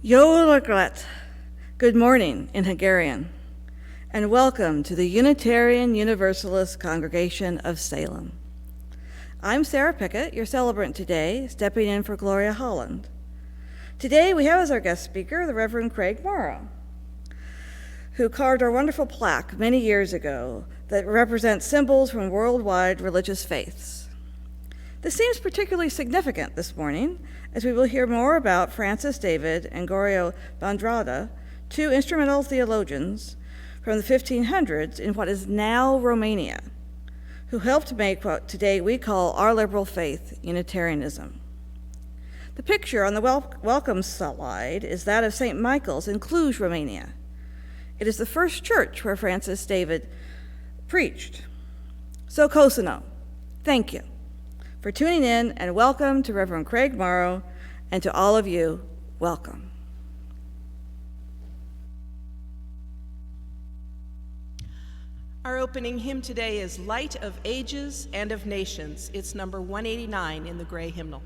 Yolaglet, good morning in Hungarian, and welcome to the Unitarian Universalist Congregation of Salem. I'm Sarah Pickett, your celebrant today, stepping in for Gloria Holland. Today we have as our guest speaker the Reverend Craig Moro, who carved our wonderful plaque many years ago that represents symbols from worldwide religious faiths. This seems particularly significant this morning, as we will hear more about Francis David and Giorgio Bandrata, two instrumental theologians from the 1500s in what is now Romania, who helped make what today we call our liberal faith, Unitarianism. The picture on the welcome slide is that of St. Michael's in Cluj, Romania. It is the first church where Francis David preached. So Cosino, thank you for tuning in, and welcome to Reverend Craig Moro, and to all of you, welcome. Our opening hymn today is Light of Ages and of Nations. It's number 189 in the gray hymnal.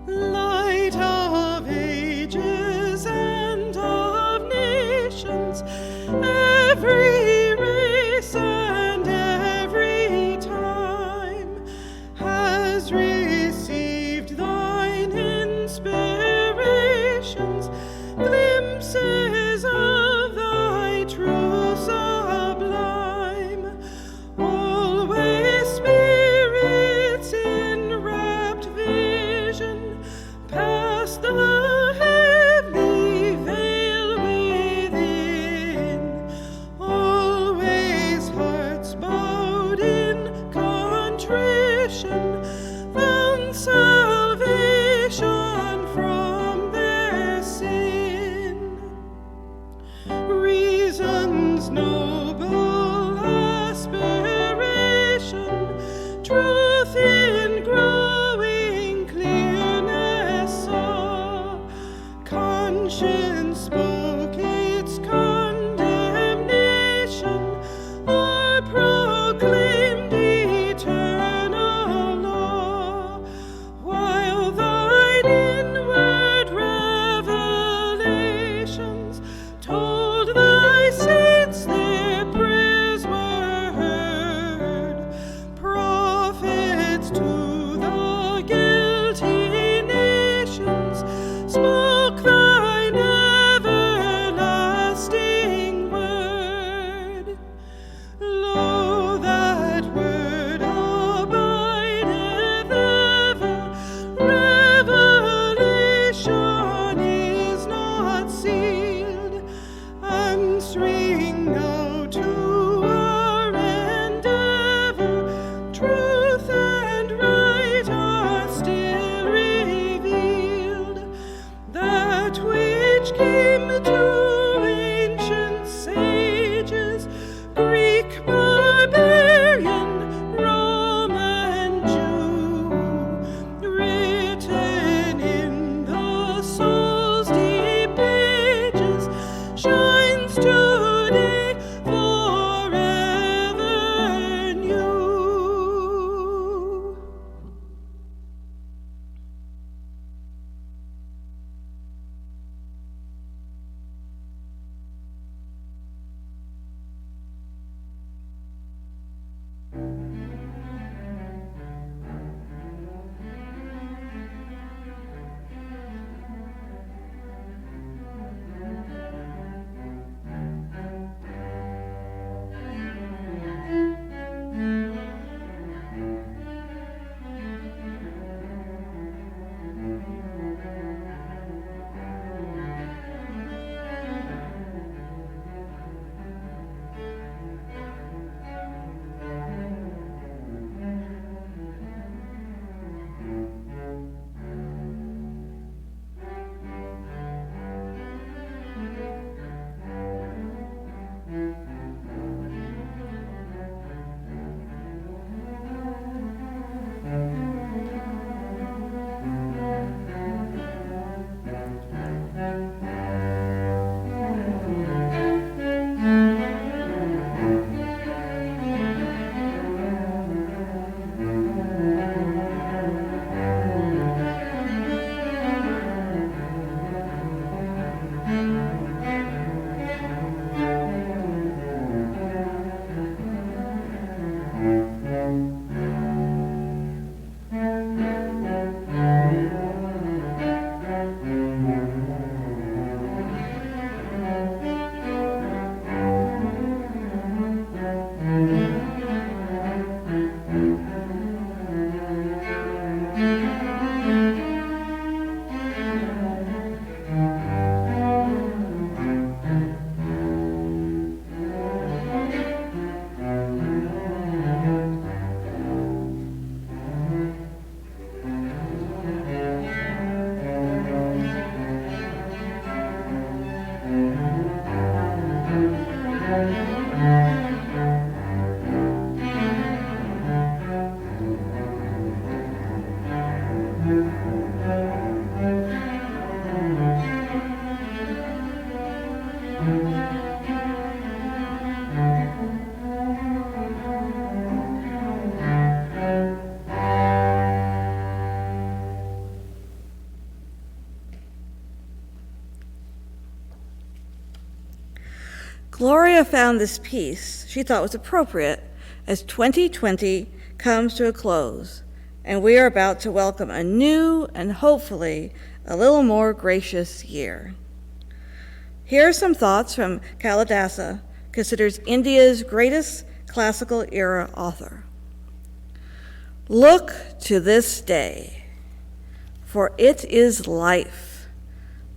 Light of ages and of nations, every race and every time has received thine inspirations, glimpses of thy true sublime, always spirits in rapt vision, past the heavenly veil within, always hearts bowed in contrition, found salvation from their sin. Reason's noble aspiration, truth in growing clearness saw, conscience spoke its condemnation, or proclaimed eternal law, while thine inward revelations told thy saints their prayers were heard. Prophets to the guilty nations spoke thine everlasting word. Lo, that word abideth ever, revelation is not sealed, answering now to our endeavor, truth and right are still revealed, that which came to ancient sages, Greek, barbarian, Roman, Jew, written in the soul's deep pages, shines today forever new. Gloria found this piece she thought was appropriate as 2020 comes to a close, and we are about to welcome a new and hopefully a little more gracious year. Here are some thoughts from Kalidasa, considered India's greatest classical era author. Look to this day, for it is life,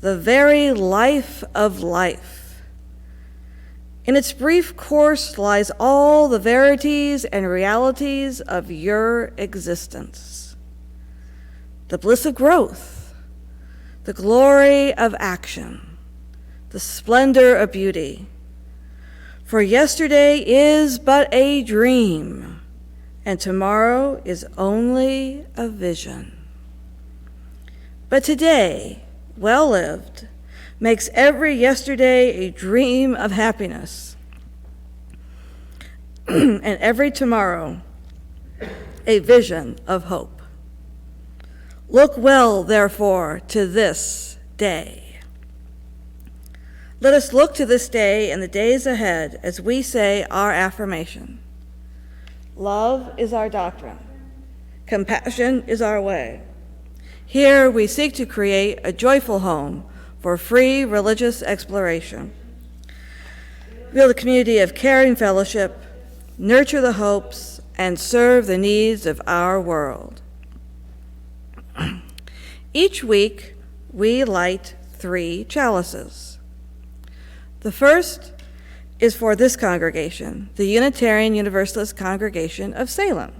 the very life of life. In its brief course lies all the verities and realities of your existence. The bliss of growth, the glory of action, the splendor of beauty. For yesterday is but a dream, and tomorrow is only a vision. But today, well lived, makes every yesterday a dream of happiness, and every tomorrow a vision of hope. Look well, therefore, to this day. Let us look to this day and the days ahead as we say our affirmation. Love is our doctrine. Compassion is our way. Here we seek to create a joyful home for free religious exploration. Build a community of caring fellowship, nurture the hopes, and serve the needs of our world. Each week, we light 3 chalices. The first is for this congregation, the Unitarian Universalist Congregation of Salem.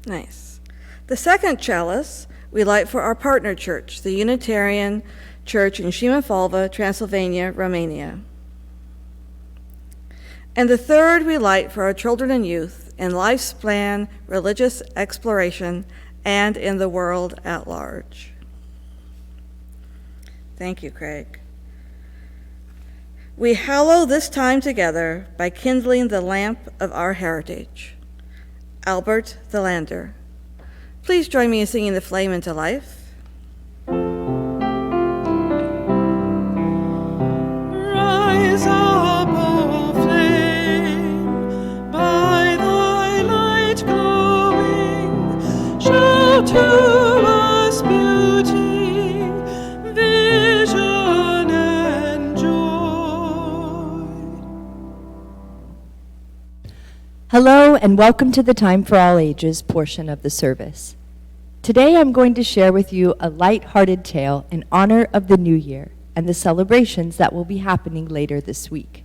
Nice. The second chalice we light for our partner church, the Unitarian Church in Shimafalva, Transylvania, Romania. And the third we light for our children and youth in life's plan, religious exploration, and in the world at large. Thank you, Craig. We hallow this time together by kindling the lamp of our heritage. Albert the Lander. Please join me in singing the flame into life. Rise up, O flame, by thy light glowing, show to us beauty, vision, and joy. Hello and welcome to the Time for All Ages portion of the service. Today I'm going to share with you a light-hearted tale in honor of the new year and the celebrations that will be happening later this week.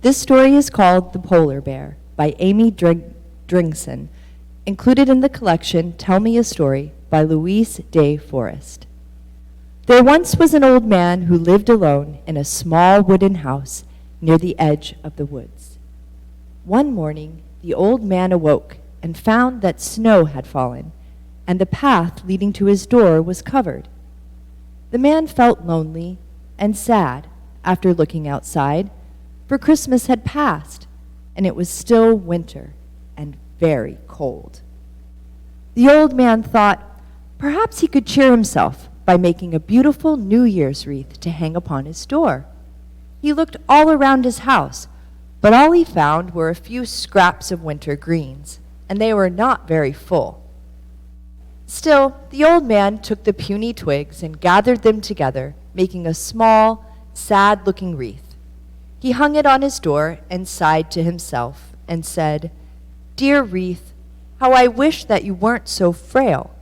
This story is called The Polar Bear by Amy Dringson, included in the collection Tell Me a Story by Louise Day Forrest. There once was an old man who lived alone in a small wooden house near the edge of the woods. One morning, the old man awoke and found that snow had fallen, and the path leading to his door was covered. The man felt lonely and sad after looking outside, for Christmas had passed, and it was still winter and very cold. The old man thought perhaps he could cheer himself by making a beautiful New Year's wreath to hang upon his door. He looked all around his house, but all he found were a few scraps of winter greens, and they were not very full. Still, the old man took the puny twigs and gathered them together, making a small, sad-looking wreath. He hung it on his door and sighed to himself and said, "Dear wreath, how I wish that you weren't so frail."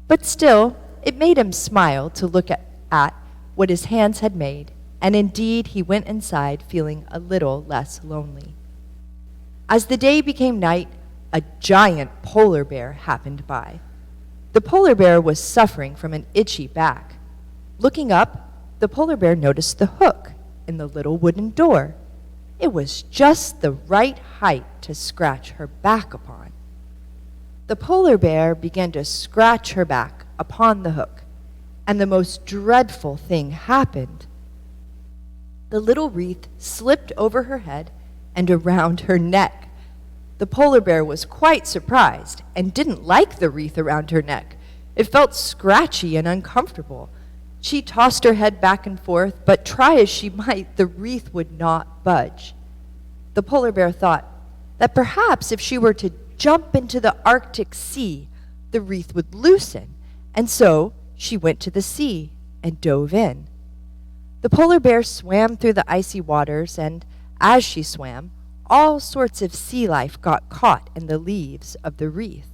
But still, it made him smile to look at what his hands had made, and indeed he went inside feeling a little less lonely. As the day became night, a giant polar bear happened by. The polar bear was suffering from an itchy back. Looking up, the polar bear noticed the hook in the little wooden door. It was just the right height to scratch her back upon. The polar bear began to scratch her back upon the hook, and the most dreadful thing happened. The little wreath slipped over her head and around her neck. The polar bear was quite surprised and didn't like the wreath around her neck. It felt scratchy and uncomfortable. She tossed her head back and forth, but try as she might, the wreath would not budge. The polar bear thought that perhaps if she were to jump into the Arctic Sea, the wreath would loosen, and so she went to the sea and dove in. The polar bear swam through the icy waters, and as she swam, all sorts of sea life got caught in the leaves of the wreath,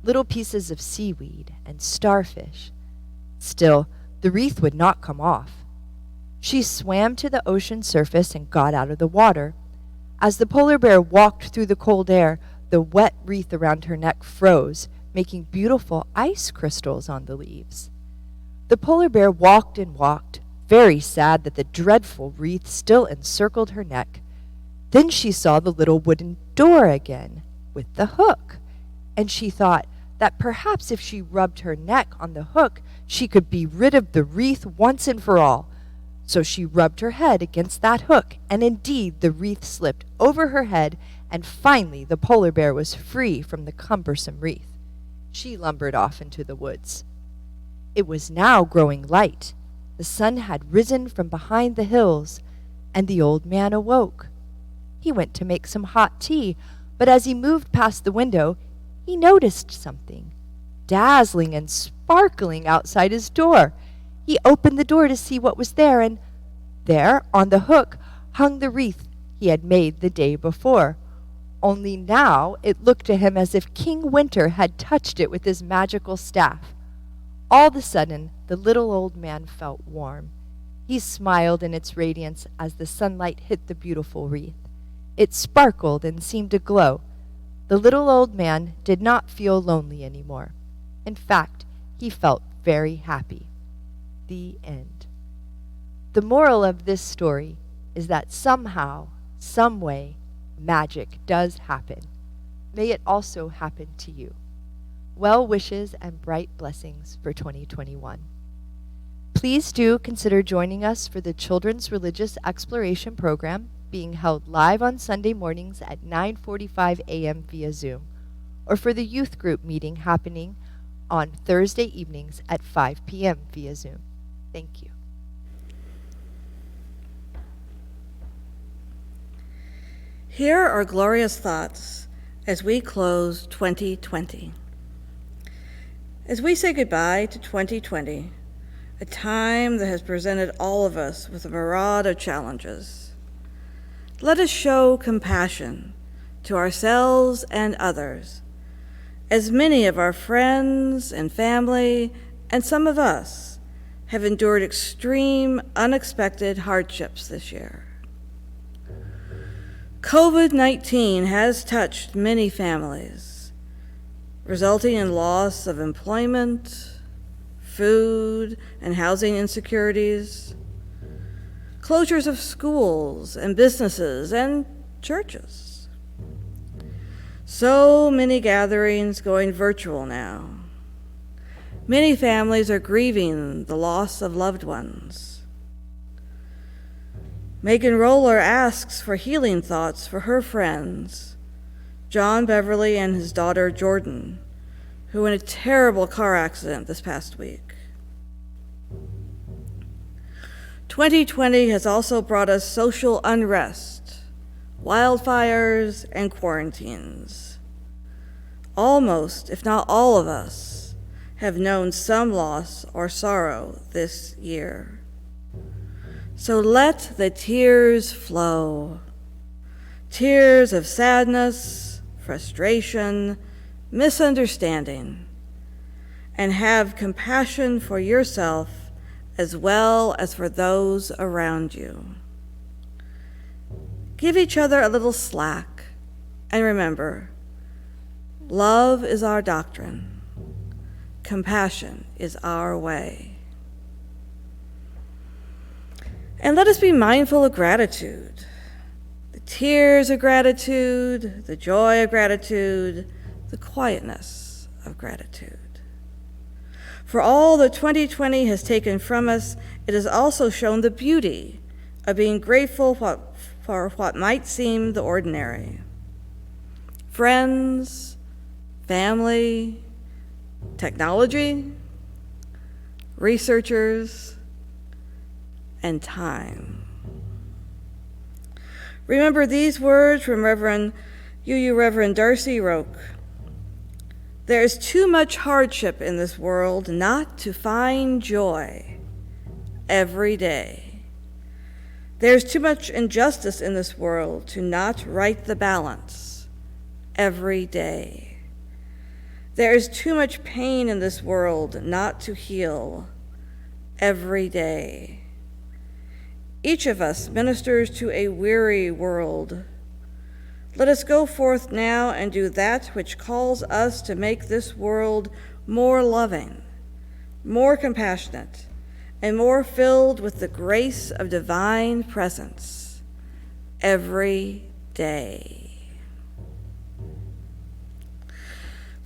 little pieces of seaweed and starfish. Still, the wreath would not come off. She swam to the ocean surface and got out of the water. As the polar bear walked through the cold air, the wet wreath around her neck froze, making beautiful ice crystals on the leaves. The polar bear walked and walked, very sad that the dreadful wreath still encircled her neck. Then she saw the little wooden door again, with the hook, and she thought that perhaps if she rubbed her neck on the hook, she could be rid of the wreath once and for all. So she rubbed her head against that hook, and indeed the wreath slipped over her head, and finally the polar bear was free from the cumbersome wreath. She lumbered off into the woods. It was now growing light. The sun had risen from behind the hills, and the old man awoke. He went to make some hot tea, but as he moved past the window, he noticed something dazzling and sparkling outside his door. He opened the door to see what was there, and there, on the hook, hung the wreath he had made the day before. Only now it looked to him as if King Winter had touched it with his magical staff. All of a sudden, the little old man felt warm. He smiled in its radiance as the sunlight hit the beautiful wreath. It sparkled and seemed to glow. The little old man did not feel lonely anymore. In fact, he felt very happy. The end. The moral of this story is that somehow, some way, magic does happen. May it also happen to you. Well wishes and bright blessings for 2021. Please do consider joining us for the Children's Religious Exploration Program being held live on Sunday mornings at 9:45 a.m. via Zoom, or for the youth group meeting happening on Thursday evenings at 5 p.m. via Zoom. Thank you. Here are glorious thoughts as we close 2020. As we say goodbye to 2020, a time that has presented all of us with a myriad of challenges, let us show compassion to ourselves and others, as many of our friends and family, and some of us, have endured extreme, unexpected hardships this year. COVID-19 has touched many families, resulting in loss of employment, food and housing insecurities, closures of schools and businesses and churches. So many gatherings going virtual now. Many families are grieving the loss of loved ones. Megan Roller asks for healing thoughts for her friends, John Beverly and his daughter Jordan, who were in a terrible car accident this past week. 2020 has also brought us social unrest, wildfires, and quarantines. Almost, if not all of us, have known some loss or sorrow this year. So let the tears flow. Tears of sadness, frustration, misunderstanding, and have compassion for yourself as well as for those around you. Give each other a little slack, and remember, love is our doctrine. Compassion is our way. And let us be mindful of gratitude. The tears of gratitude, the joy of gratitude, the quietness of gratitude. For all that 2020 has taken from us, it has also shown the beauty of being grateful for what might seem the ordinary. friends, family, technology, researchers, and time. Remember these words from Reverend Darcy Roque. There is too much hardship in this world not to find joy every day. There's too much injustice in this world to not right the balance every day. There is too much pain in this world not to heal every day. Each of us ministers to a weary world. Let us go forth now and do that which calls us to make this world more loving, more compassionate, and more filled with the grace of divine presence every day.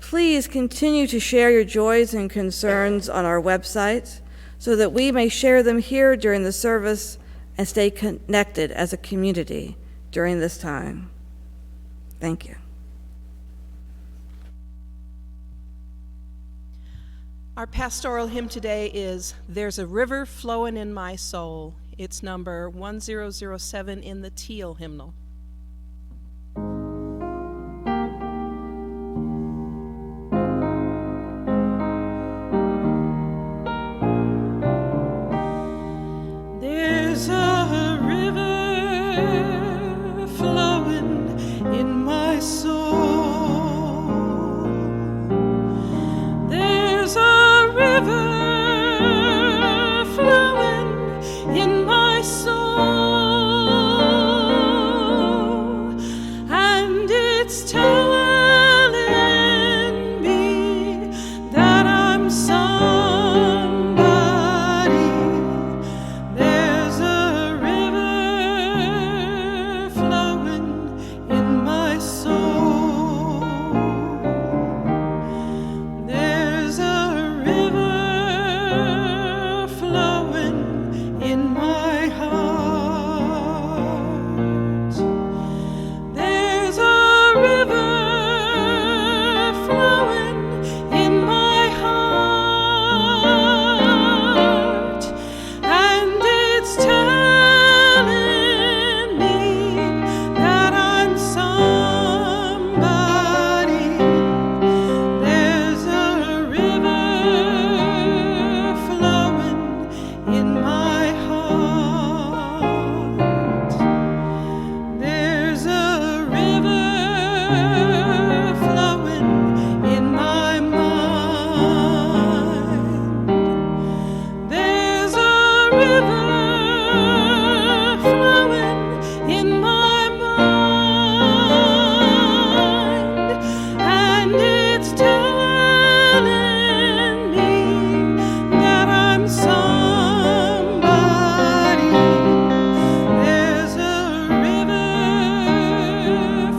Please continue to share your joys and concerns on our website so that we may share them here during the service and stay connected as a community during this time. Thank you. Our pastoral hymn today is There's a River Flowing in My Soul. It's number 1007 in the Teal hymnal. There's a river flowing in my soul. There's a river flowing in my soul, and it's telling me that I'm somebody. There's a river flowing in my soul. There's a river flowing in my heart. There's a river flowing in my heart, and it's telling me that I'm somebody. There's a river flowing in my heart. There's a river flowing in my mind. There's a river flowing in my mind, and it's telling me that I'm somebody. There's a river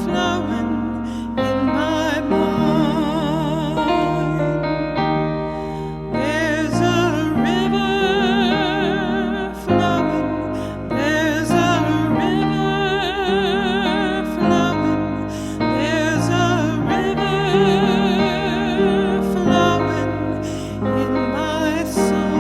flowing in my mind. There's a river flowing. There's a river flowing. There's a river flowing in my soul.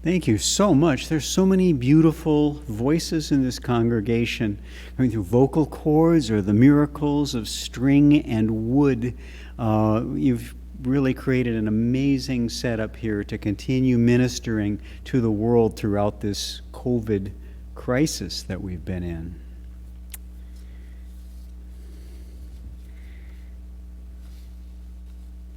Thank you so much. There's so many beautiful voices in this congregation, going through vocal cords or the miracles of string and wood. You've really created an amazing setup here to continue ministering to the world throughout this COVID crisis that we've been in.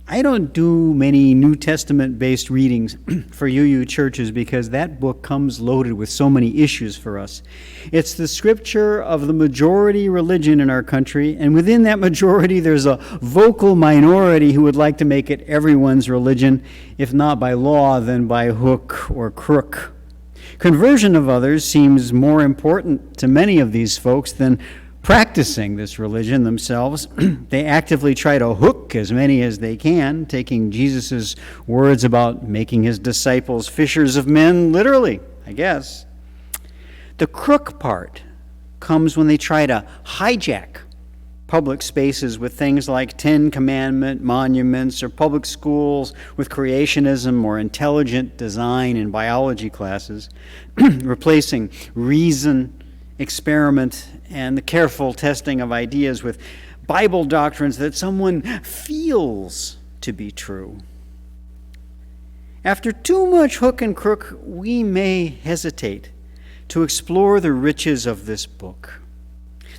I don't do many New Testament-based readings for UU churches because that book comes loaded with so many issues for us. It's the scripture of the majority religion in our country, and within that majority there's a vocal minority who would like to make it everyone's religion, if not by law, then by hook or crook. Conversion of others seems more important to many of these folks than practicing this religion themselves. They actively try to hook as many as they can, taking Jesus' words about making his disciples fishers of men literally, I guess. The crook part comes when they try to hijack public spaces with things like Ten Commandment monuments, or public schools with creationism or intelligent design in biology classes, replacing reason, experiment, and the careful testing of ideas with Bible doctrines that someone feels to be true. After too much hook and crook, we may hesitate to explore the riches of this book.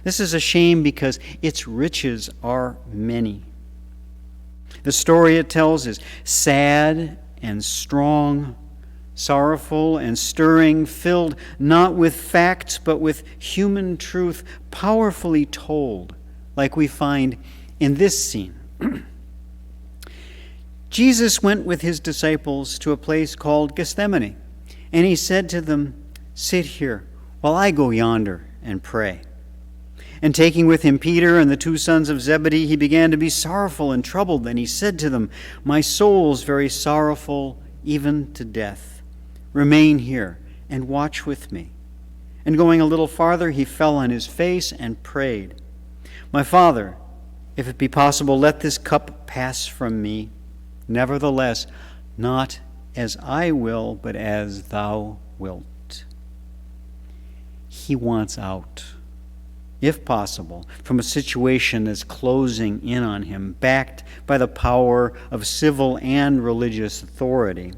This is a shame because its riches are many. The story it tells is sad and strong, sorrowful and stirring, filled not with facts but with human truth, powerfully told, like we find in this scene. Jesus went with his disciples to a place called Gethsemane, and he said to them, "Sit here while I go yonder and pray." And taking with him Peter and the two sons of Zebedee, he began to be sorrowful and troubled. And he said to them, "My soul is very sorrowful, even to death. Remain here and watch with me." And going a little farther, he fell on his face and prayed, "My Father, if it be possible, let this cup pass from me. Nevertheless, not as I will, but as thou wilt." He wants out, if possible, from a situation that's closing in on him, backed by the power of civil and religious authority.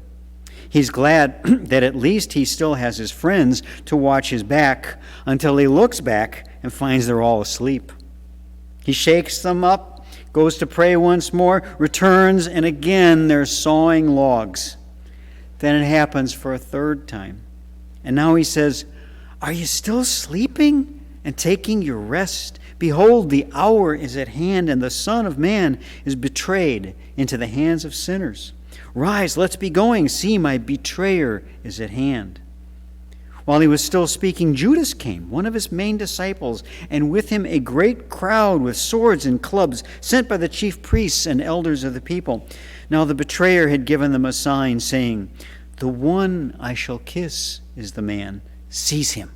He's glad that at least he still has his friends to watch his back, until he looks back and finds they're all asleep. He shakes them up, goes to pray once more, returns, and again they're sawing logs. Then it happens for a third time. And now he says, "Are you still sleeping and taking your rest? Behold, the hour is at hand, and the Son of Man is betrayed into the hands of sinners. Rise, let's be going. See, my betrayer is at hand." While he was still speaking, Judas came, one of his main disciples, and with him a great crowd with swords and clubs, sent by the chief priests and elders of the people. Now the betrayer had given them a sign, saying, "The one I shall kiss is the man. Seize him."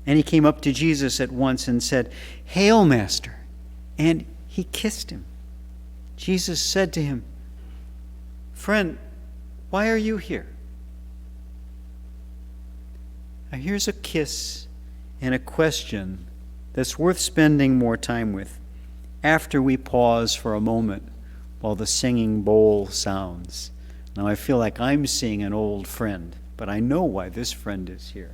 And he came up to Jesus at once and said, "Hail, Master!" And he kissed him. Jesus said to him, "Friend, why are you here?" Now here's a kiss and a question that's worth spending more time with after we pause for a moment while the singing bowl sounds. Now I feel like I'm seeing an old friend, but I know why this friend is here.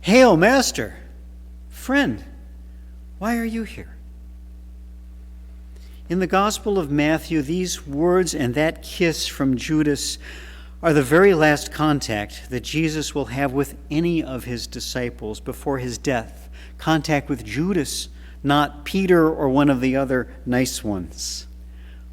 Hail, Master! Friend, why are you here? In the Gospel of Matthew, these words and that kiss from Judas are the very last contact that Jesus will have with any of his disciples before his death. Contact with Judas, not Peter or one of the other nice ones.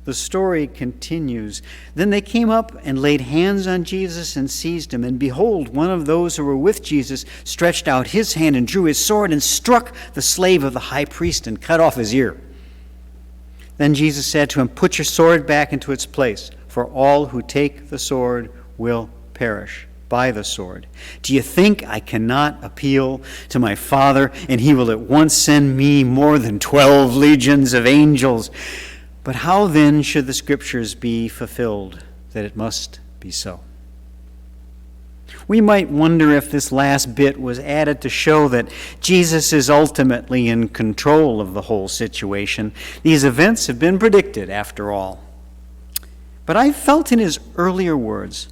The story continues. Then they came up and laid hands on Jesus and seized him. And behold, one of those who were with Jesus stretched out his hand and drew his sword and struck the slave of the high priest and cut off his ear. Then Jesus said to him, "Put your sword back into its place, for all who take the sword will perish by the sword. Do you think I cannot appeal to my Father, and he will at once send me more than 12 legions of angels? But how then should the Scriptures be fulfilled, that it must be so?" We might wonder if this last bit was added to show that Jesus is ultimately in control of the whole situation. These events have been predicted, after all. But I felt in his earlier words,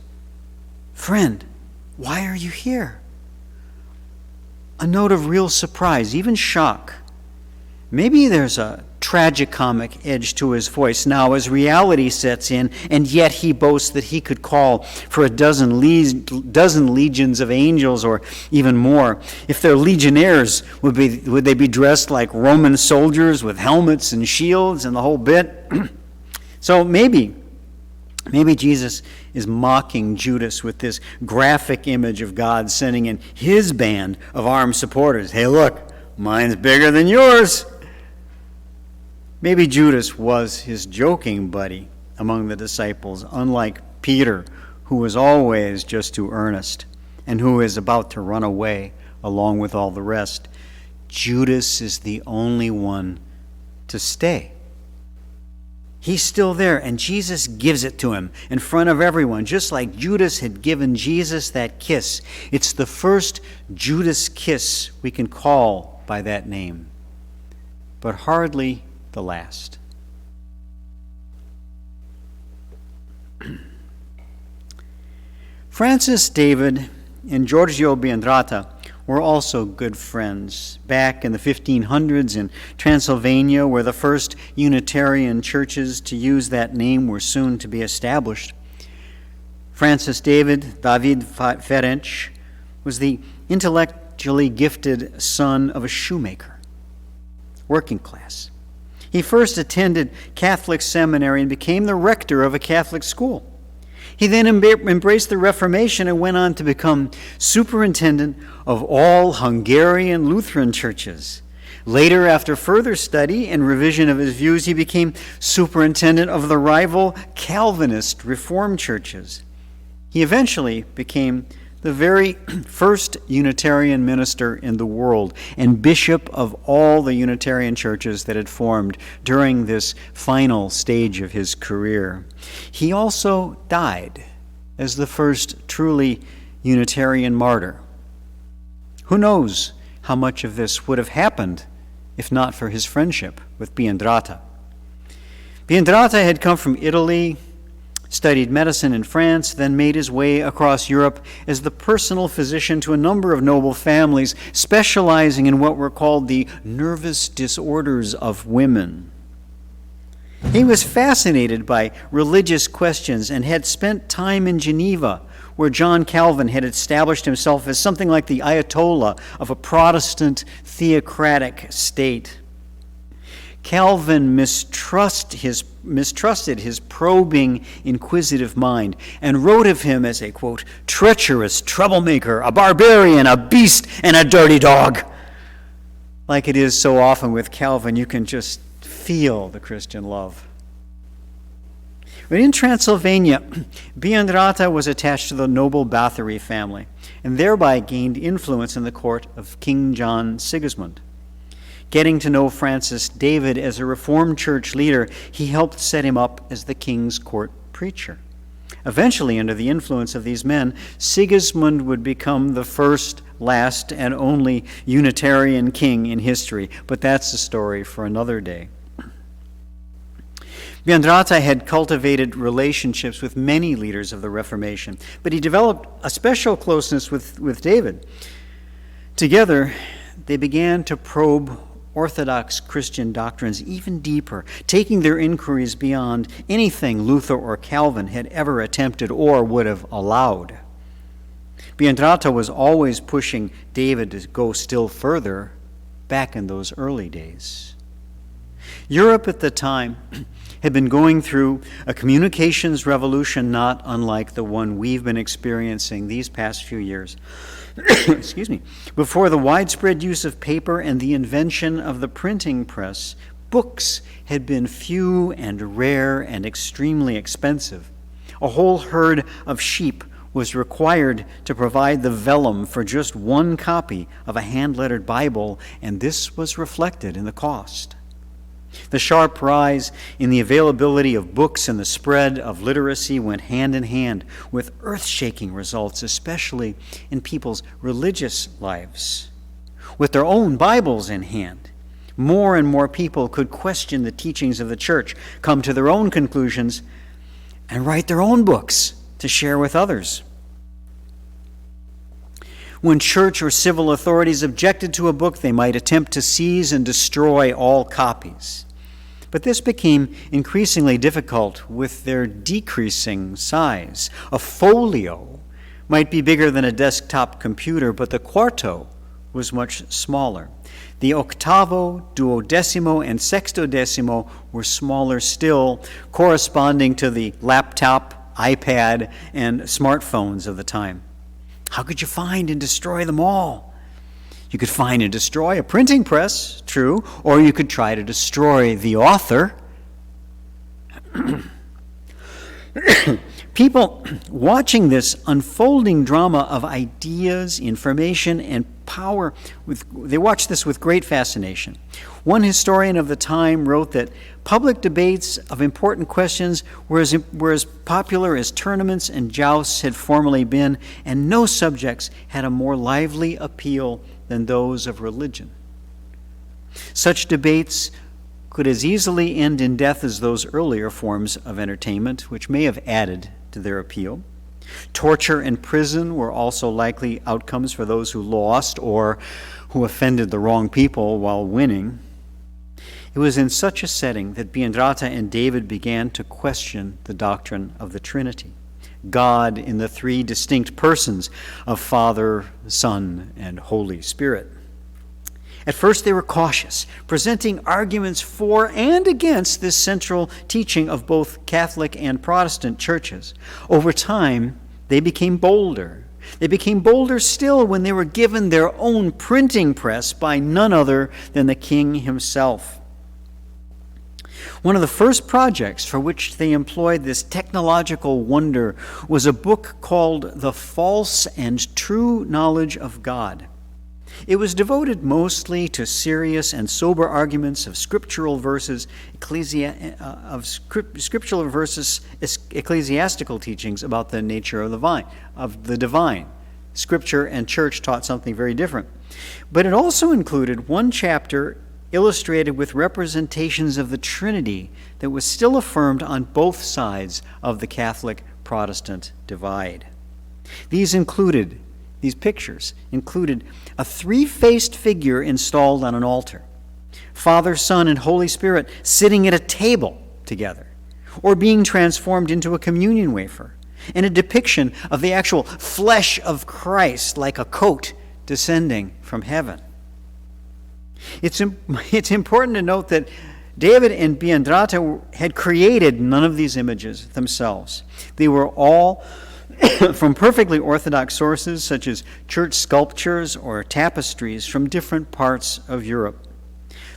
"Friend, why are you here?" a note of real surprise, even shock. Maybe there's a tragicomic edge to his voice now as reality sets in, and yet he boasts that he could call for a dozen legions of angels, or even more. If they're legionnaires, would they be dressed like Roman soldiers with helmets and shields and the whole bit? So maybe Jesus is mocking Judas with this graphic image of God sending in his band of armed supporters. Hey, look, mine's bigger than yours. Maybe Judas was his joking buddy among the disciples, unlike Peter, who was always just too earnest and who is about to run away along with all the rest. Judas is the only one to stay. He's still there, and Jesus gives it to him in front of everyone, just like Judas had given Jesus that kiss. It's the first Judas kiss we can call by that name, but hardly the last. Francis, David, and Giorgio Bandrata were also good friends. Back in the 1500s in Transylvania, where the first Unitarian churches to use that name were soon to be established, Francis David Ferenc was the intellectually gifted son of a shoemaker, working class. He first attended Catholic seminary and became the rector of a Catholic school. He then embraced the Reformation and went on to become superintendent of all Hungarian Lutheran churches. Later, after further study and revision of his views, he became superintendent of the rival Calvinist Reformed churches. He eventually became the very first Unitarian minister in the world and bishop of all the Unitarian churches that had formed during this final stage of his career. He also died as the first truly Unitarian martyr. Who knows how much of this would have happened if not for his friendship with Bandrata. Bandrata had come from Italy, studied medicine in France, then made his way across Europe as the personal physician to a number of noble families, specializing in what were called the nervous disorders of women. He was fascinated by religious questions and had spent time in Geneva, where John Calvin had established himself as something like the Ayatollah of a Protestant theocratic state. Calvin mistrusted his probing, inquisitive mind and wrote of him as a, quote, treacherous troublemaker, a barbarian, a beast, and a dirty dog. Like it is so often with Calvin, you can just feel the Christian love. But in Transylvania, Bandrata was attached to the noble Bathory family and thereby gained influence in the court of King John Sigismund. Getting to know Francis David as a Reformed church leader, he helped set him up as the king's court preacher. Eventually, under the influence of these men, Sigismund would become the first, last, and only Unitarian king in history. But that's a story for another day. Bandrata had cultivated relationships with many leaders of the Reformation, but he developed a special closeness with David. Together, they began to probe Orthodox Christian doctrines even deeper, taking their inquiries beyond anything Luther or Calvin had ever attempted or would have allowed. Bandrata was always pushing David to go still further back in those early days. Europe at the time had been going through a communications revolution not unlike the one we've been experiencing these past few years. Excuse me. Before the widespread use of paper and the invention of the printing press, books had been few and rare and extremely expensive. A whole herd of sheep was required to provide the vellum for just one copy of a hand-lettered Bible, and this was reflected in the cost. The sharp rise in the availability of books and the spread of literacy went hand in hand with earth-shaking results, especially in people's religious lives. With their own Bibles in hand, more and more people could question the teachings of the church, come to their own conclusions, and write their own books to share with others. When church or civil authorities objected to a book, they might attempt to seize and destroy all copies. But this became increasingly difficult with their decreasing size. A folio might be bigger than a desktop computer, but the quarto was much smaller. The octavo, duodecimo, and sextodecimo were smaller still, corresponding to the laptop, iPad, and smartphones of the time. How could you find and destroy them all? You could find and destroy a printing press, true, or you could try to destroy the author. People watching this unfolding drama of ideas, information, and power, they watched this with great fascination. One historian of the time wrote that public debates of important questions were as popular as tournaments and jousts had formerly been, and no subjects had a more lively appeal than those of religion. Such debates could as easily end in death as those earlier forms of entertainment, which may have added to their appeal. Torture and prison were also likely outcomes for those who lost or who offended the wrong people while winning. It was in such a setting that Bandrata and David began to question the doctrine of the Trinity, God in the three distinct persons of Father, Son, and Holy Spirit. At first they were cautious, presenting arguments for and against this central teaching of both Catholic and Protestant churches. Over time, they became bolder. They became bolder still when they were given their own printing press by none other than the king himself. One of the first projects for which they employed this technological wonder was a book called The False and True Knowledge of God. It was devoted mostly to serious and sober arguments of scriptural versus ecclesiastical teachings about the nature of the divine. Scripture and church taught something very different. But it also included one chapter illustrated with representations of the Trinity that was still affirmed on both sides of the Catholic-Protestant divide. These pictures included a three-faced figure installed on an altar, Father, Son, and Holy Spirit sitting at a table together, or being transformed into a communion wafer, and a depiction of the actual flesh of Christ like a coat descending from heaven. It's important to note that David and Bandrata had created none of these images themselves. They were all from perfectly orthodox sources such as church sculptures or tapestries from different parts of Europe.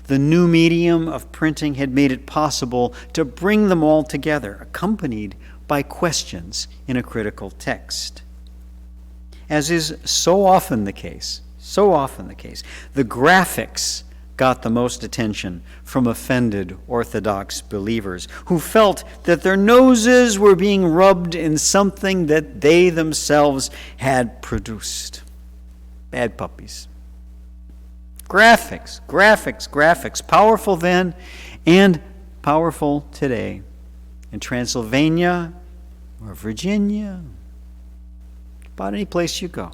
The new medium of printing had made it possible to bring them all together, accompanied by questions in a critical text. As is so often the case, the graphics got the most attention from offended Orthodox believers who felt that their noses were being rubbed in something that they themselves had produced. Bad puppies. Graphics. Powerful then and powerful today. In Transylvania or Virginia, about any place you go.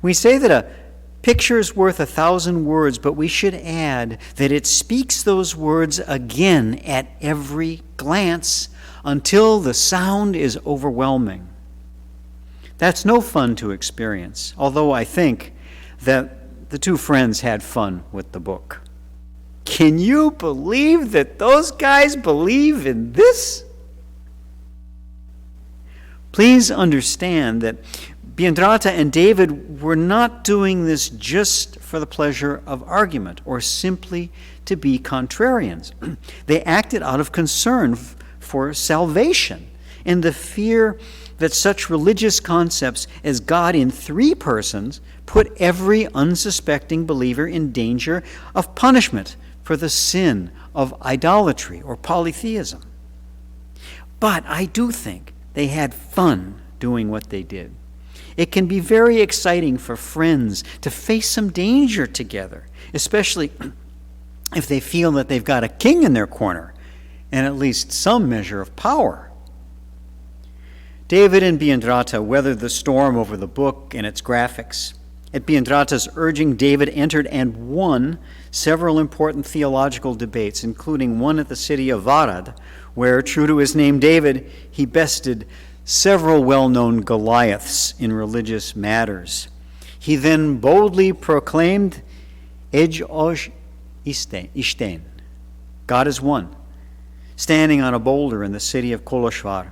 We say that a picture is worth 1,000 words, but we should add that it speaks those words again at every glance until the sound is overwhelming. That's no fun to experience, although I think that the two friends had fun with the book. Can you believe that those guys believe in this? Please understand that Bandrata and David were not doing this just for the pleasure of argument or simply to be contrarians. They acted out of concern for salvation and the fear that such religious concepts as God in three persons put every unsuspecting believer in danger of punishment for the sin of idolatry or polytheism. But I do think they had fun doing what they did. It can be very exciting for friends to face some danger together, especially if they feel that they've got a king in their corner and at least some measure of power. David and Bandrata weathered the storm over the book and its graphics. At Bandrata's urging, David entered and won several important theological debates, including one at the city of Varad, where, true to his name David, he bested several well-known Goliaths in religious matters. He then boldly proclaimed, Ej Osh Ishten, God is one, standing on a boulder in the city of Koloshvar,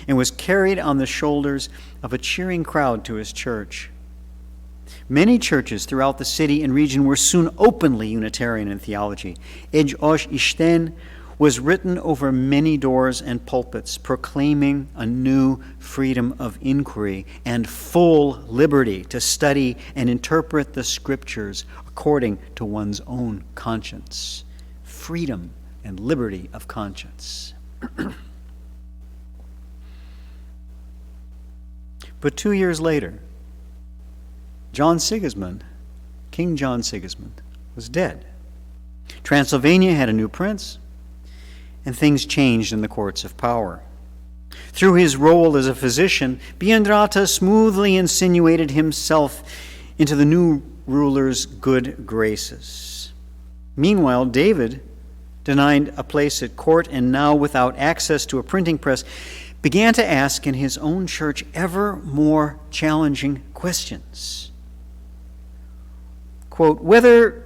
and was carried on the shoulders of a cheering crowd to his church. Many churches throughout the city and region were soon openly Unitarian in theology. Ej Osh Ishten was written over many doors and pulpits, proclaiming a new freedom of inquiry and full liberty to study and interpret the scriptures according to one's own conscience. Freedom and liberty of conscience. But 2 years later, King John Sigismund, was dead. Transylvania had a new prince, and things changed in the courts of power. Through his role as a physician, Bandrata smoothly insinuated himself into the new ruler's good graces. Meanwhile, David, denied a place at court and now without access to a printing press, began to ask in his own church ever more challenging questions. Quote, whether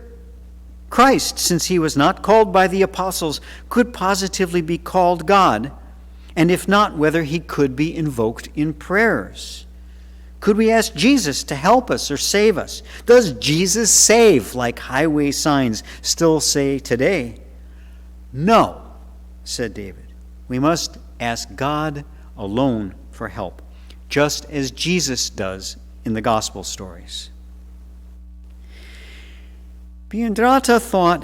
Christ, since he was not called by the apostles, could positively be called God, and if not, whether he could be invoked in prayers. Could we ask Jesus to help us or save us? Does Jesus save, like highway signs still say today? No, said David. We must ask God alone for help, just as Jesus does in the gospel stories. Bandrata thought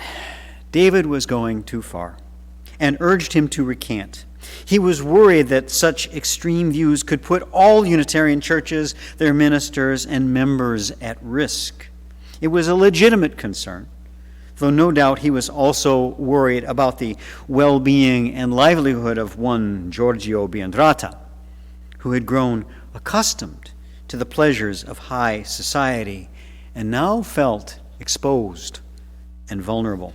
David was going too far and urged him to recant. He was worried that such extreme views could put all Unitarian churches, their ministers, and members at risk. It was a legitimate concern, though no doubt he was also worried about the well-being and livelihood of one Giorgio Bandrata, who had grown accustomed to the pleasures of high society and now felt exposed and vulnerable.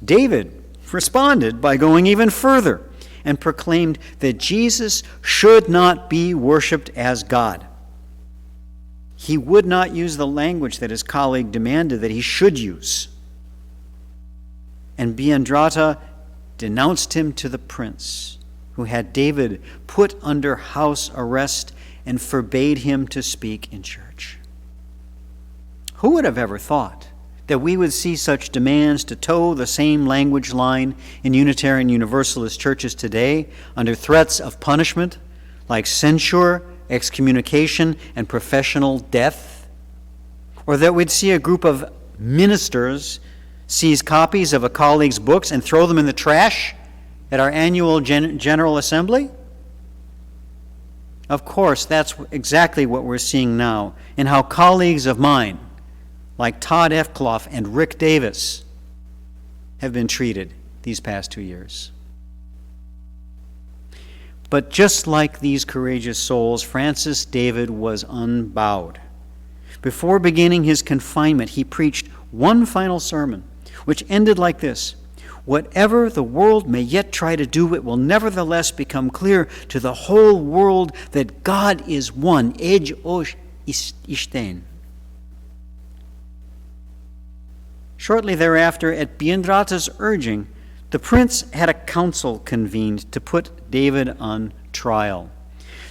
David responded by going even further and proclaimed that Jesus should not be worshipped as God. He would not use the language that his colleague demanded that he should use. And Bandrata denounced him to the prince, who had David put under house arrest and forbade him to speak in church. Who would have ever thought that we would see such demands to toe the same language line in Unitarian Universalist churches today under threats of punishment like censure, excommunication, and professional death? Or that we'd see a group of ministers seize copies of a colleague's books and throw them in the trash at our annual General Assembly? Of course, that's exactly what we're seeing now in how colleagues of mine, like Todd F. Clough and Rick Davis, have been treated these past 2 years. But just like these courageous souls, Francis David was unbowed. Before beginning his confinement, he preached one final sermon, which ended like this: whatever the world may yet try to do, it will nevertheless become clear to the whole world that God is one. Ej Osh Ishten. Shortly thereafter, at Bandrata's urging, the prince had a council convened to put David on trial.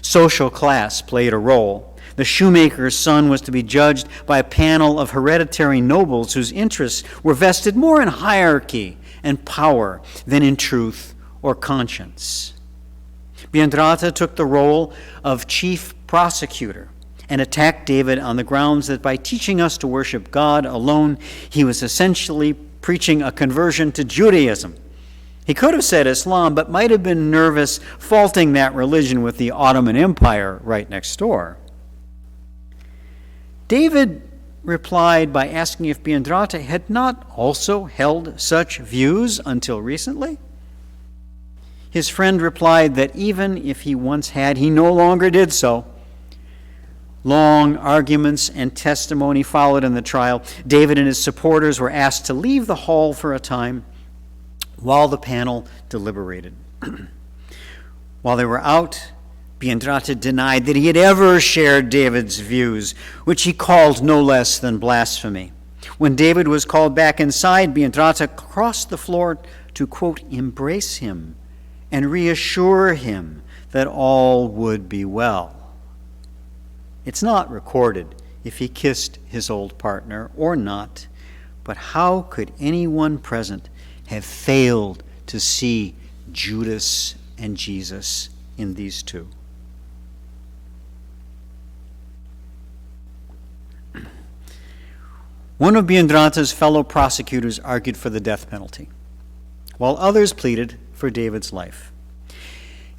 Social class played a role. The shoemaker's son was to be judged by a panel of hereditary nobles whose interests were vested more in hierarchy and power than in truth or conscience. Bandrata took the role of chief prosecutor and attacked David on the grounds that by teaching us to worship God alone, he was essentially preaching a conversion to Judaism. He could have said Islam, but might have been nervous faulting that religion with the Ottoman Empire right next door. David replied by asking if Bandrata had not also held such views until recently. His friend replied that even if he once had, he no longer did so. Long arguments and testimony followed in the trial. David and his supporters were asked to leave the hall for a time while the panel deliberated. While they were out, Bandrata denied that he had ever shared David's views, which he called no less than blasphemy. When David was called back inside, Bandrata crossed the floor to, quote, embrace him and reassure him that all would be well. It's not recorded if he kissed his old partner or not, but how could anyone present have failed to see Judas and Jesus in these two? One of Bandrata's fellow prosecutors argued for the death penalty, while others pleaded for David's life.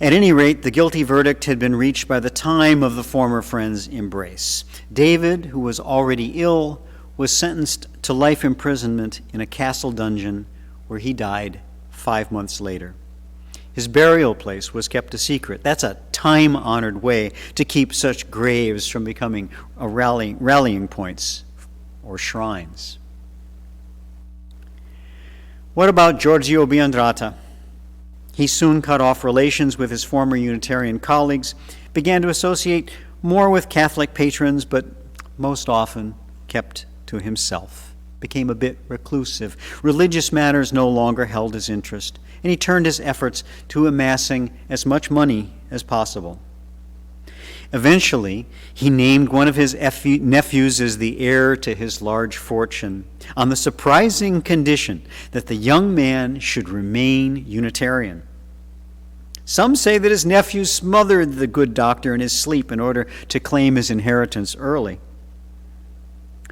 At any rate, the guilty verdict had been reached by the time of the former friend's embrace. David, who was already ill, was sentenced to life imprisonment in a castle dungeon where he died 5 months later. His burial place was kept a secret. That's a time-honored way to keep such graves from becoming rallying points or shrines. What about Giorgio Bandrata? He soon cut off relations with his former Unitarian colleagues, began to associate more with Catholic patrons, but most often kept to himself, became a bit reclusive. Religious matters no longer held his interest, and he turned his efforts to amassing as much money as possible. Eventually, he named one of his nephews as the heir to his large fortune, on the surprising condition that the young man should remain Unitarian. Some say that his nephew smothered the good doctor in his sleep in order to claim his inheritance early.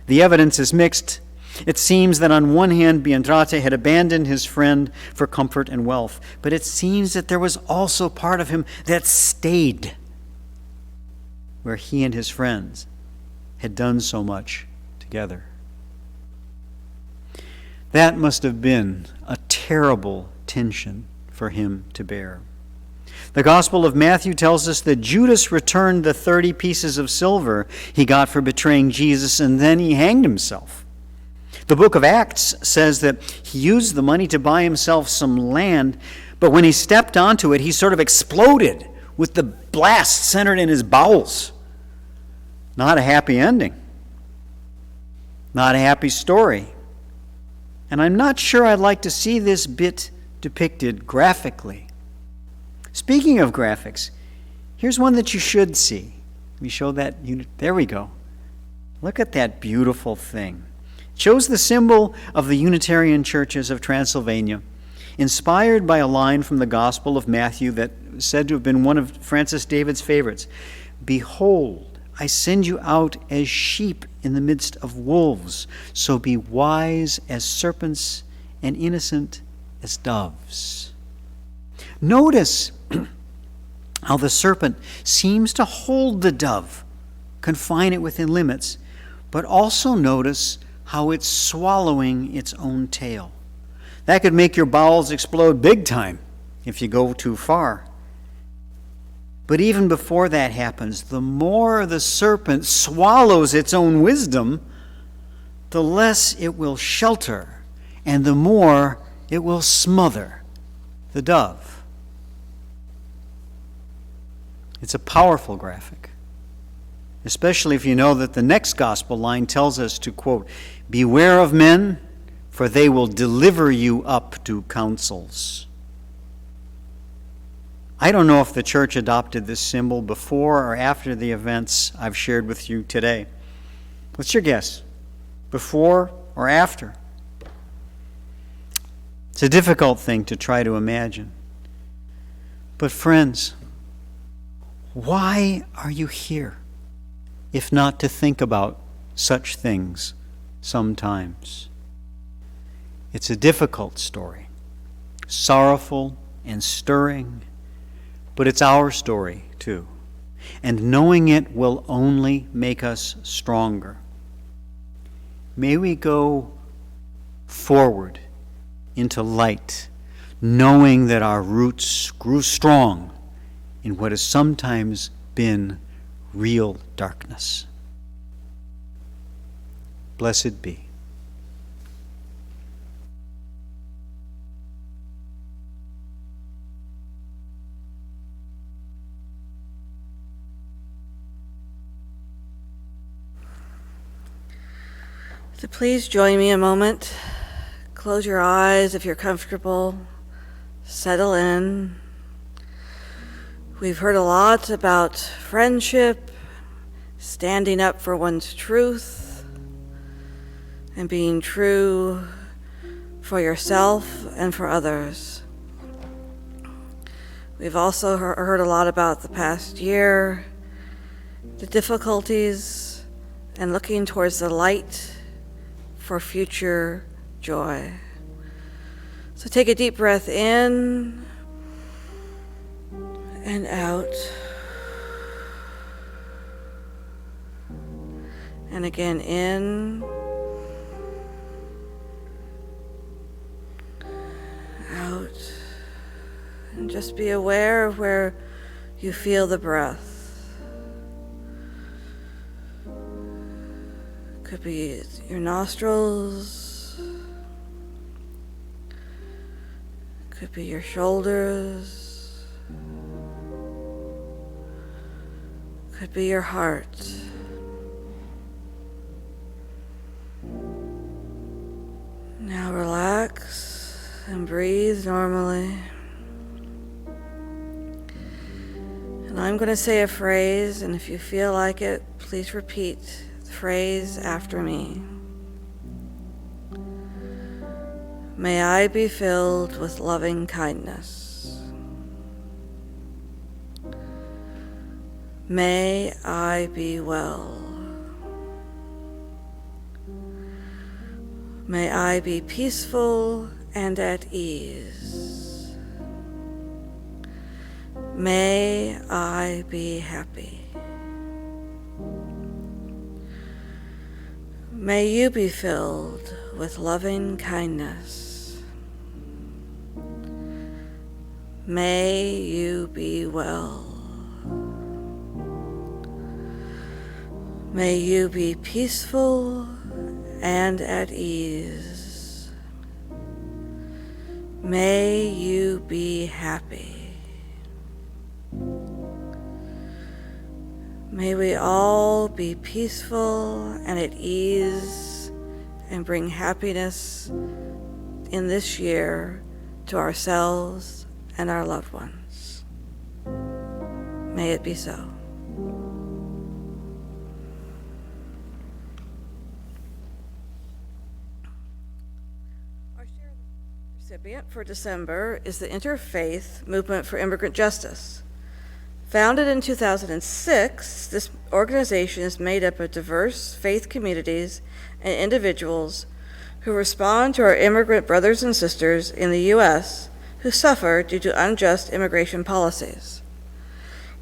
The evidence is mixed. It seems that on one hand, Bandrata had abandoned his friend for comfort and wealth, but it seems that there was also part of him that stayed where he and his friends had done so much together. That must have been a terrible tension for him to bear. The Gospel of Matthew tells us that Judas returned the 30 pieces of silver he got for betraying Jesus, and then he hanged himself. The book of Acts says that he used the money to buy himself some land, but when he stepped onto it, he sort of exploded with the blast centered in his bowels. Not a happy ending. Not a happy story. And I'm not sure I'd like to see this bit depicted graphically. Speaking of graphics, here's one that you should see. Let me show that. There we go. Look at that beautiful thing. It shows the symbol of the Unitarian churches of Transylvania, inspired by a line from the Gospel of Matthew that is said to have been one of Francis David's favorites. Behold, I send you out as sheep in the midst of wolves, so be wise as serpents and innocent as doves. Notice how the serpent seems to hold the dove, confine it within limits, but also notice how it's swallowing its own tail. That could make your bowels explode big time if you go too far. But even before that happens, the more the serpent swallows its own wisdom, the less it will shelter, and the more it will smother the dove. It's a powerful graphic, especially if you know that the next gospel line tells us to, quote, beware of men, for they will deliver you up to councils. I don't know if the church adopted this symbol before or after the events I've shared with you today. What's your guess? Before or after? It's a difficult thing to try to imagine. But friends, why are you here, if not to think about such things sometimes? It's a difficult story, sorrowful and stirring, but it's our story too. And knowing it will only make us stronger. May we go forward into light, knowing that our roots grew strong in what has sometimes been real darkness. Blessed be. So please join me a moment. Close your eyes if you're comfortable. Settle in. We've heard a lot about friendship, standing up for one's truth, and being true for yourself and for others. We've also heard a lot about the past year, the difficulties, and looking towards the light for future joy. So take a deep breath in and out. And again, in, out. And just be aware of where you feel the breath. Could be your nostrils, could be your shoulders, could be your heart. Now relax and breathe normally. And I'm going to say a phrase, and if you feel like it, please repeat phrase after me. May I be filled with loving kindness. May I be well. May I be peaceful and at ease. May I be happy. May you be filled with loving kindness. May you be well. May you be peaceful and at ease. May you be happy. May we all be peaceful and at ease and bring happiness in this year to ourselves and our loved ones. May it be so. Our share recipient for December is the Interfaith Movement for Immigrant Justice. Founded in 2006, this organization is made up of diverse faith communities and individuals who respond to our immigrant brothers and sisters in the U.S. who suffer due to unjust immigration policies.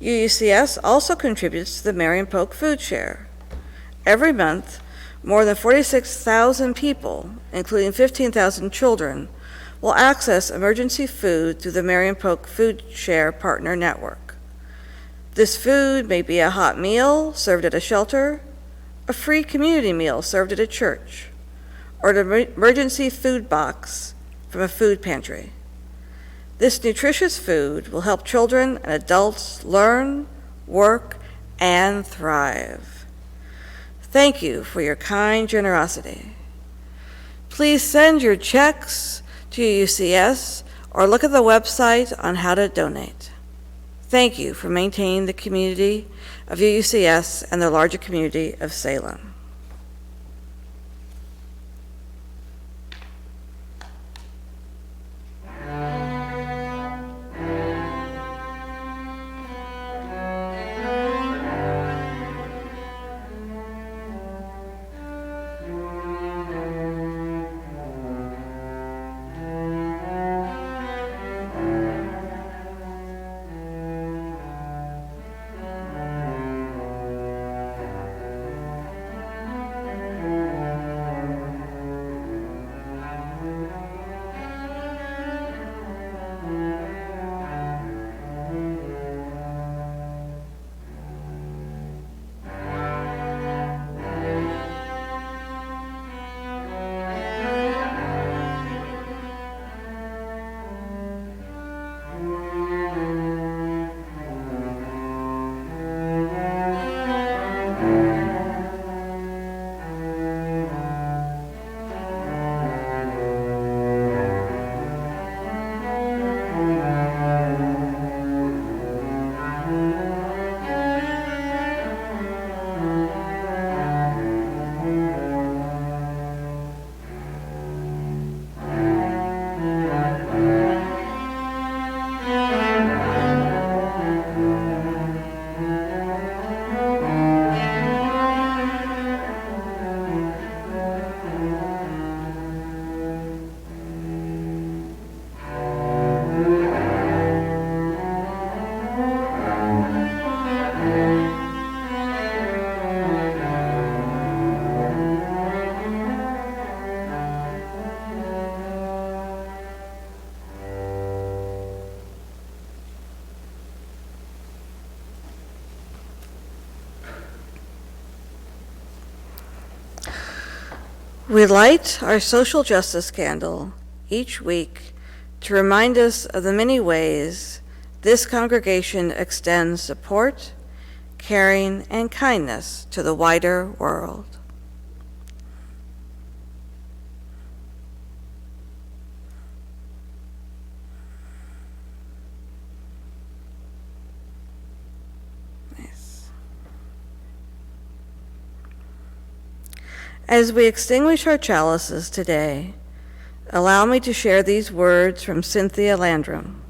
UUCS also contributes to the Marion Polk Food Share. Every month, more than 46,000 people, including 15,000 children, will access emergency food through the Marion Polk Food Share Partner Network. This food may be a hot meal served at a shelter, a free community meal served at a church, or an emergency food box from a food pantry. This nutritious food will help children and adults learn, work, and thrive. Thank you for your kind generosity. Please send your checks to UUCS or look at the website on how to donate. Thank you for maintaining the community of UUCS and the larger community of Salem. We light our social justice candle each week to remind us of the many ways this congregation extends support, caring, and kindness to the wider world. As we extinguish our chalices today, allow me to share these words from Cynthia Landrum.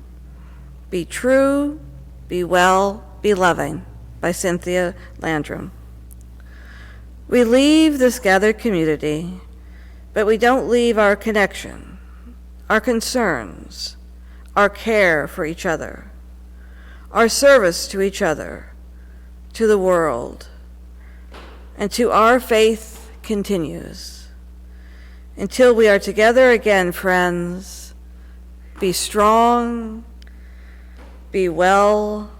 Be true, be well, be loving, by Cynthia Landrum. We leave this gathered community, but we don't leave our connection, our concerns, our care for each other, our service to each other, to the world, and to our faith continues. Until we are together again, friends, be strong, be well,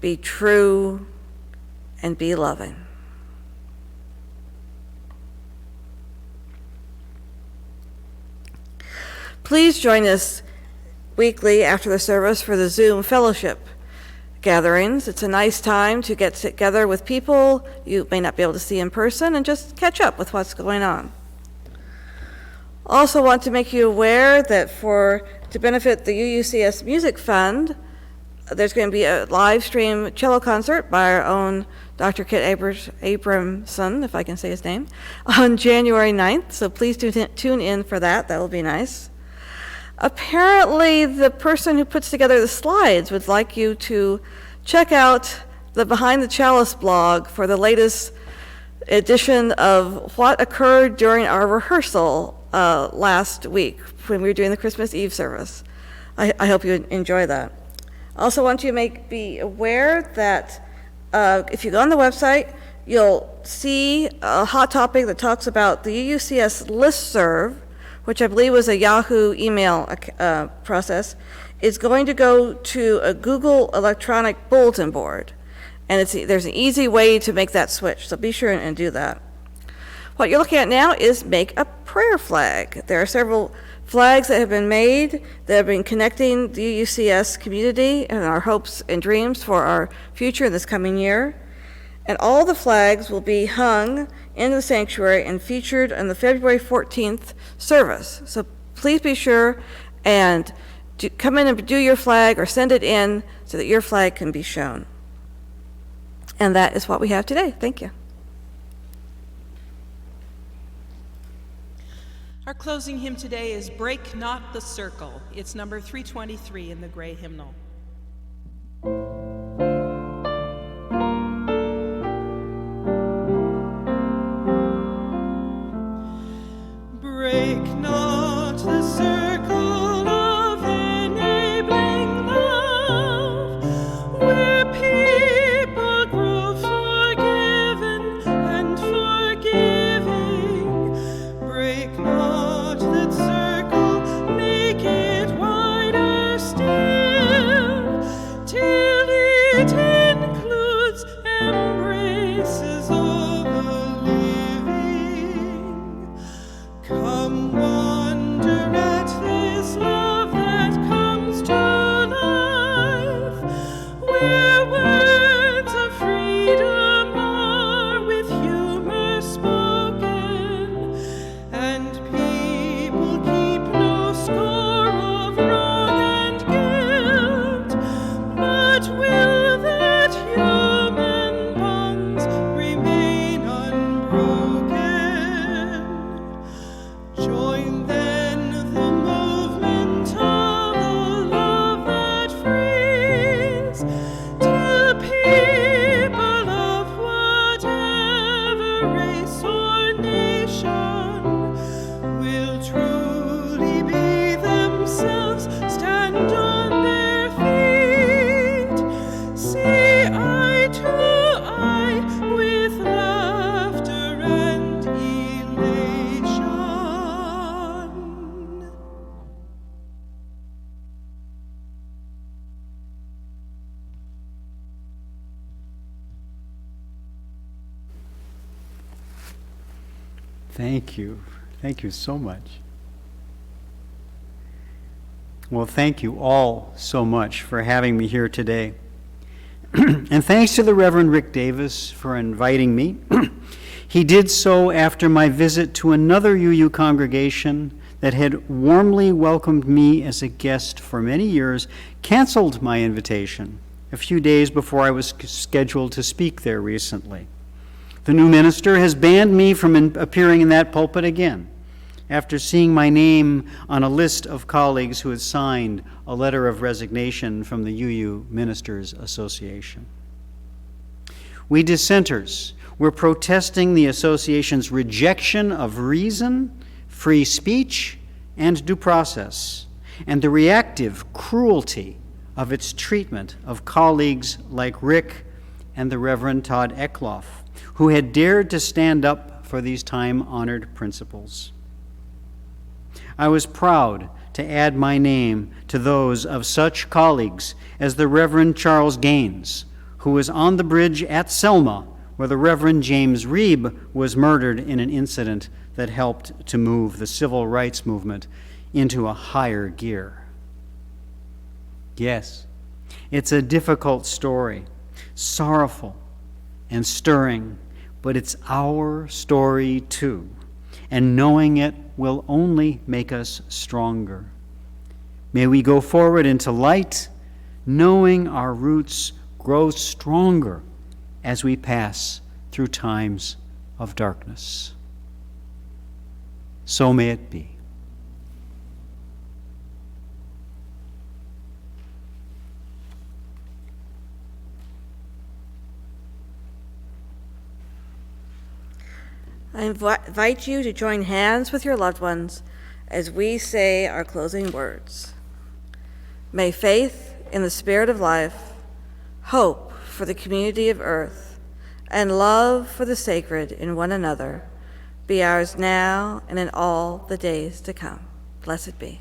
be true, and be loving. Please join us weekly after the service for the Zoom fellowship gatherings. It's a nice time to get together with people you may not be able to see in person and just catch up with what's going on. Also want to make you aware that to benefit the UUCS Music Fund, there's going to be a live stream cello concert by our own Dr. Kit Abramson, if I can say his name, on January 9th. So please tune in for that. That will be nice. Apparently, the person who puts together the slides would like you to check out the Behind the Chalice blog for the latest edition of what occurred during our rehearsal last week when we were doing the Christmas Eve service. I hope you enjoy that. Also want you to be aware that if you go on the website, you'll see a hot topic that talks about the UUCS listserv, which I believe was a Yahoo email process, is going to go to a Google electronic bulletin board. And there's an easy way to make that switch, so be sure and do that. What you're looking at now is make a prayer flag. There are several flags that have been made that have been connecting the UUCS community and our hopes and dreams for our future in this coming year. And all the flags will be hung in the sanctuary and featured in the February 14th service. So please be sure and come in and do your flag or send it in so that your flag can be shown. And that is what we have today. Thank you. Our closing hymn today is Break Not the Circle. It's number 323 in the gray hymnal. Break not the circle of enabling love, where people grow forgiven and forgiving. Break not that circle, make it wider still, till it includes embraces of the living. Come wonder at this love that comes to life, where words of freedom are with humor spoken, and people keep no score of wrong and guilt, but will that human bonds remain unbroken. Join then the movement of the love that frees, till people of whatever race or nation will truly be themselves, stand on their feet, see eye to eye with laughter and elation. Thank you. Thank you so much. Well, thank you all so much for having me here today. And thanks to the Reverend Rick Davis for inviting me. He did so after my visit to another UU congregation that had warmly welcomed me as a guest for many years, canceled my invitation a few days before I was scheduled to speak there recently. The new minister has banned me from appearing in that pulpit again, after seeing my name on a list of colleagues who had signed a letter of resignation from the UU Ministers Association. We dissenters were protesting the association's rejection of reason, free speech, and due process, and the reactive cruelty of its treatment of colleagues like Rick and the Reverend Todd Eckloff, who had dared to stand up for these time-honored principles. I was proud to add my name to those of such colleagues as the Reverend Charles Gaines, who was on the bridge at Selma, where the Reverend James Reeb was murdered in an incident that helped to move the civil rights movement into a higher gear. Yes, it's a difficult story, sorrowful and stirring, but it's our story too, and knowing it will only make us stronger. May we go forward into light, knowing our roots grow stronger as we pass through times of darkness. So may it be. I invite you to join hands with your loved ones as we say our closing words. May faith in the Spirit of life, hope for the community of earth, and love for the sacred in one another be ours now and in all the days to come. Blessed be.